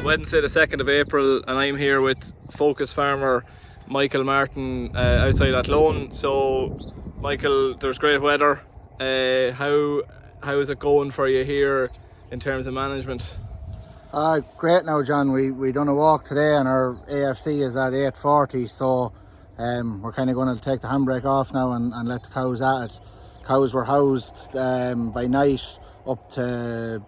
Wednesday the 2nd of April, and I'm here with Focus farmer Michael Martin outside Athlone. So Michael, there's great weather. How is it going for you here in terms of management? Great now, John. We done a walk today and our AFC is at 8:40, so we're kind of going to take the handbrake off now and let the cows at it. Cows were housed by night up to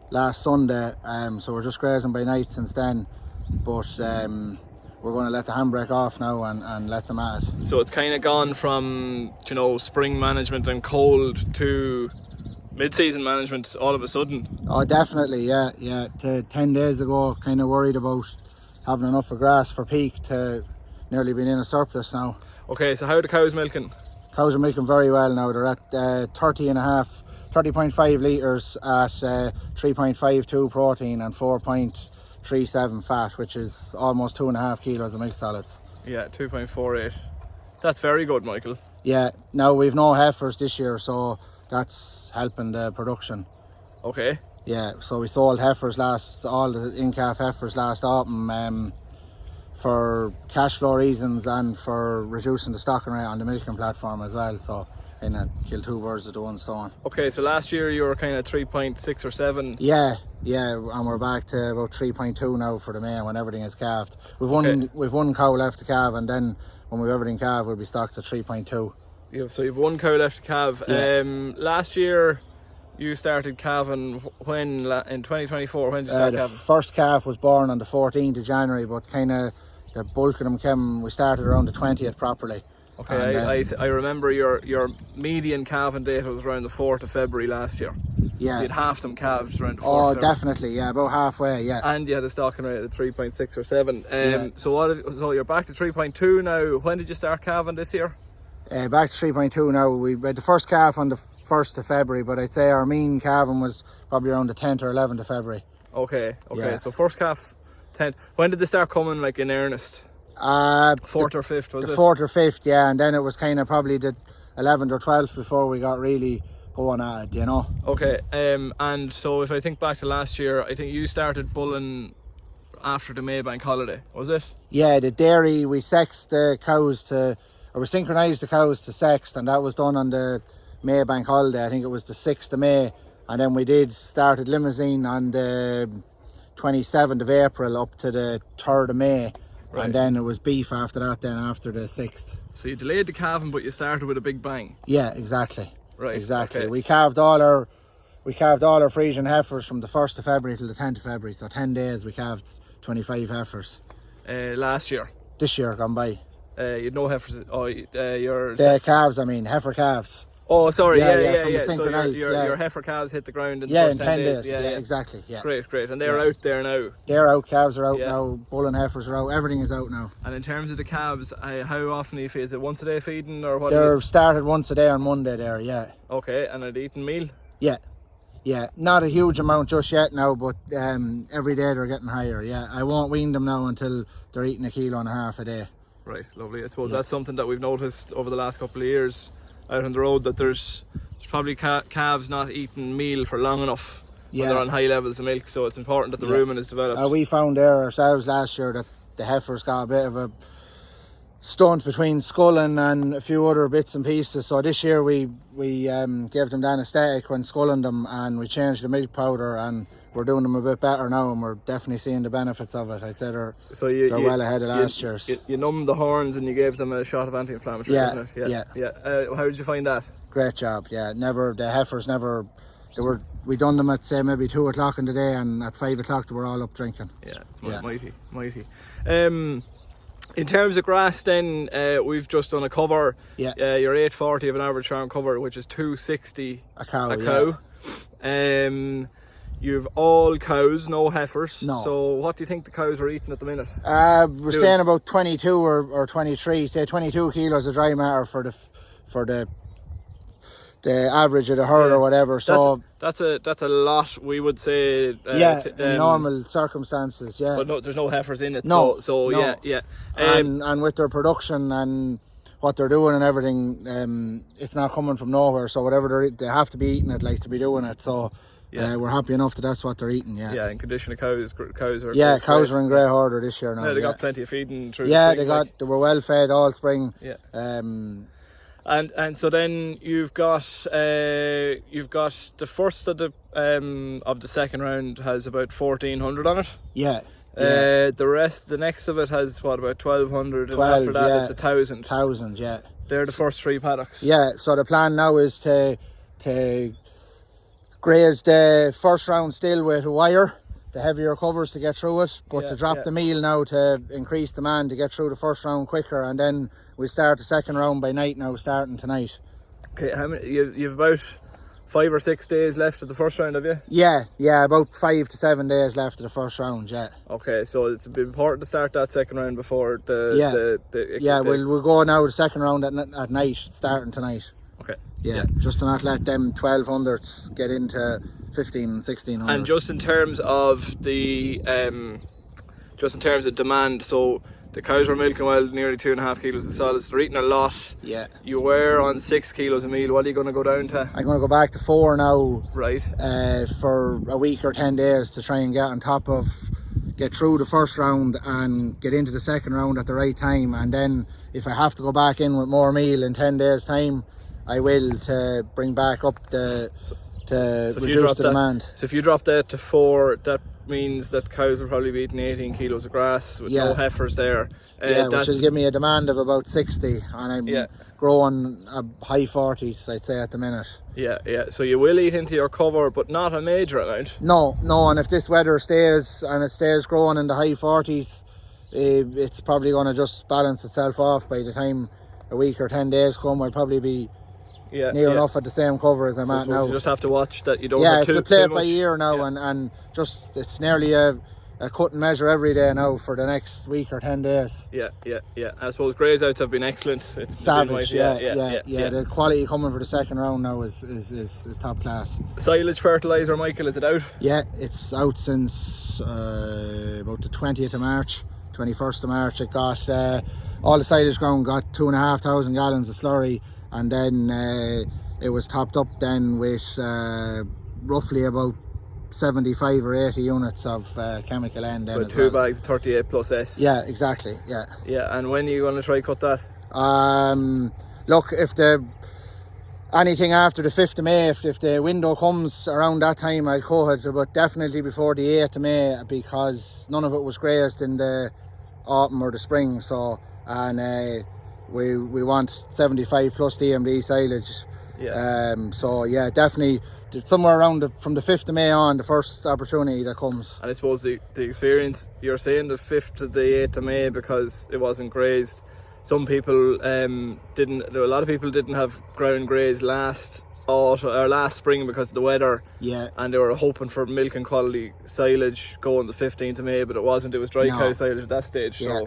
last Sunday, so we're just grazing by night since then, but we're going to let the handbrake off now and let them at it. So it's kind of gone from, you know, spring management and cold to mid-season management all of a sudden. Oh, definitely, yeah. To 10 days ago, kind of worried about having enough of grass for peak to nearly being in a surplus now. Okay, so how are the cows milking? Cows are milking very well now. They're at 30.5 litres at 3.52 protein and 4.37 fat, which is almost 2.5 kilos of milk solids. Yeah, 2.48. That's very good, Michael. Yeah, now we've no heifers this year, so that's helping the production. Okay. Yeah, so we sold heifers all the in-calf heifers last autumn for cash flow reasons and for reducing the stocking rate on the milking platform as well. So, kill two birds with one stone. Okay, so last year you were kind of 3.6 or 7. Yeah, and we're back to about 3.2 now for the May when everything is calved. We've one cow left to calve, and then when we've everything calved, we'll be stocked at 3.2. So you've one cow left to calve. Yeah. Last year you started calving when in 2024? When did you start the calving? First calf was born on the 14th of January, but kind of the bulk of them came. We started around the 20th properly. Okay, I remember your median calving date was around the 4th of February last year. Yeah. You had half them calved around the 4th Oh, of February. definitely, yeah, about halfway, yeah. And you had a stocking rate of 3.6 or 7. Yeah. So you're back to 3.2 now. When did you start calving this year? Back to 3.2 now. We had the first calf on the 1st of February, but I'd say our mean calving was probably around the 10th or 11th of February. Okay. Yeah. So first calf, 10th. When did they start coming, like, in earnest? 4th or 5th, was it? The 4th or 5th, yeah, and then it was kind of probably the 11th or 12th before we got really going at it, you know. Okay, and so if I think back to last year, I think you started bulling after the Maybank holiday, was it? Yeah, the dairy, we sexed the cows we synchronised the cows to sext, and that was done on the Maybank holiday. I think it was the 6th of May, and then we started limousine on the 27th of April up to the 3rd of May. Right. And then it was beef after that, then after the 6th. So you delayed the calving, but you started with a big bang. Yeah, exactly. Right. Exactly. Okay. We calved all our Frisian heifers from the 1st of February till the 10th of February. So 10 days we calved 25 heifers. Last year? This year gone by. You'd no heifers. The calves, I mean, heifer calves. Oh, sorry. Yeah. So your heifer calves hit the ground in the first first 10 days. Yeah, exactly. Yeah. Great. And they're out there now. They're out. Calves are out now. Bull and heifers are out. Everything is out now. And in terms of the calves, how often do you feed? Is it once a day feeding or what? They're started once a day on Monday there. Yeah. Okay, and are they eating meal? Yeah. Not a huge amount just yet now, but every day they're getting higher. Yeah. I won't wean them now until they're eating 1.5 kilos a day. Right, lovely. I suppose that's something that we've noticed over the last couple of years out on the road, that there's probably calves not eating meal for long enough when they're on high levels of milk, so it's important that the rumen is developed. We found there ourselves last year that the heifers got a bit of a stunt between sculling and a few other bits and pieces, so this year we gave them the anaesthetic when sculling them, and we changed the milk powder, and we're doing them a bit better now, and we're definitely seeing the benefits of it. I'd say they're well ahead of last year's. You numbed the horns and you gave them a shot of anti-inflammatory, wasn't it? Yeah. How did you find that? Great job. Yeah, the heifers never. We done them at say maybe 2 o'clock in the day, and at 5 o'clock they were all up drinking. Yeah, it's mighty. In terms of grass, then we've just done a cover. Yeah. Your 840 of an average farm cover, which is 260 a cow. Yeah. You've all cows, no heifers. No. So what do you think the cows are eating at the minute? We're saying about 22 or 23. Say 22 kilos of dry matter for the average of the herd or whatever. So that's a lot, we would say. In normal circumstances, yeah. But no, there's no heifers in it. No. Yeah. And with their production and what they're doing and everything, it's not coming from nowhere. So whatever they have to be eating it, like to be doing it. So we're happy enough that that's what they're eating. Yeah, and condition of cows are cows great. are in great order this year now. No, they got plenty of feeding through. Yeah, the spring, they were well fed all spring. Yeah. And so then you've got the first of the second round has about 1,400 on it. Yeah. The next of it has what, about 1,200, and after that it's 1,000. 1,000, yeah. They're the first 3 paddocks. Yeah. So the plan now is to graze the first round still with a wire, the heavier covers to get through it, but to drop the meal now to increase demand to get through the first round quicker, and then we start the second round by night now, starting tonight. Okay, how many? You've about 5 or 6 days left of the first round, have you? Yeah, about 5 to 7 days left of the first round. Yeah. Okay, so it's important to start that second round before we'll go now the second round at night, starting tonight. Okay. Yeah, just to not let them 1,200s get into 15, 1,600. And just in terms of demand, so the cows were milking nearly 2.5 kilos of solids. They're eating a lot. Yeah. You were on 6 kilos of meal. What are you going to go down to? I'm going to go back to 4 now. Right. For a week or 10 days to try and get through the first round and get into the second round at the right time. And then if I have to go back in with more meal in 10 days time, I will, to bring back up reduce the demand. So if you drop that to 4, that means that cows will probably be eating 18 kilos of grass with no heifers there. Which will give me a demand of about 60, and I'm growing high 40s, I'd say, at the minute. Yeah. So you will eat into your cover, but not a major amount. No, and if this weather stays and it stays growing in the high 40s, it's probably going to just balance itself off by the time a week or 10 days come. I'll probably be near enough at the same cover as I'm at now. You just have to watch that you don't have it's a play it by ear now, and just it's nearly a cut and measure every day now for the next week or 10 days. Yeah. I suppose graze outs have been excellent. It's savage, The quality coming for the second round now is top class. Silage fertiliser, Michael, is it out? Yeah, it's out since about the 20th of March, 21st of March. It got all the silage ground got 2,500 gallons of slurry. And then it was topped up then with roughly about 75 or 80 units of chemical end. With 2 bags, 38 plus S. Yeah, exactly. Yeah. And when are you going to try cut that? Look, if anything after the 5th of May, if the window comes around that time, I'll cut it, but definitely before the 8th of May, because none of it was grazed in the autumn or the spring. So, and we want 75 plus DMD silage. Definitely somewhere around from the 5th of May on, the first opportunity that comes. And I suppose the experience, you're saying the 5th to the 8th of May because it wasn't grazed. Some people a lot of people didn't have ground grazed last spring because of the weather. Yeah. And they were hoping for milk and quality silage going the 15th of May, but it wasn't. It was dry cow silage at that stage. Yeah.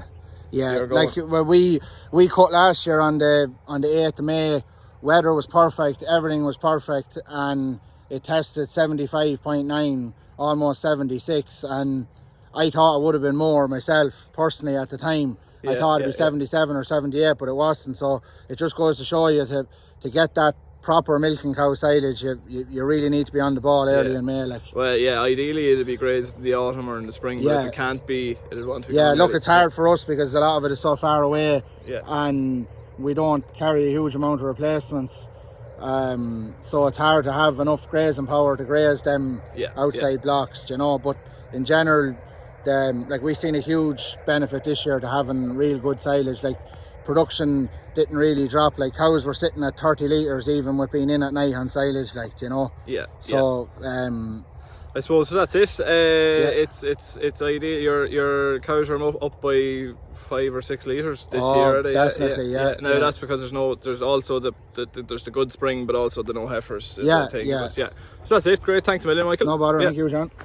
So like we cut last year on the 8th of May. Weather was perfect, everything was perfect, and it tested 75.9, almost 76, and I thought it would have been more myself personally at the time. I thought it'd be 77 or 78, but it wasn't. So it just goes to show you to get that proper milking cow silage, you really need to be on the ball early in May. Ideally it'll be grazed in the autumn or in the spring, but if it can't be, it'll want to be. It's hard for us because a lot of it is so far away, and we don't carry a huge amount of replacements, so it's hard to have enough grazing power to graze them outside blocks, but in general, we've seen a huge benefit this year to having real good silage. Like, production didn't really drop. Like, cows were sitting at 30 litres even with being in at night on silage, I suppose so. That's it. It's ideal. Your cows are up by 5 or 6 litres this year. Definitely, That's because there's also there's the good spring, but also the no heifers. So that's it. Great. Thanks a million, Michael. No bother. Thank you, John.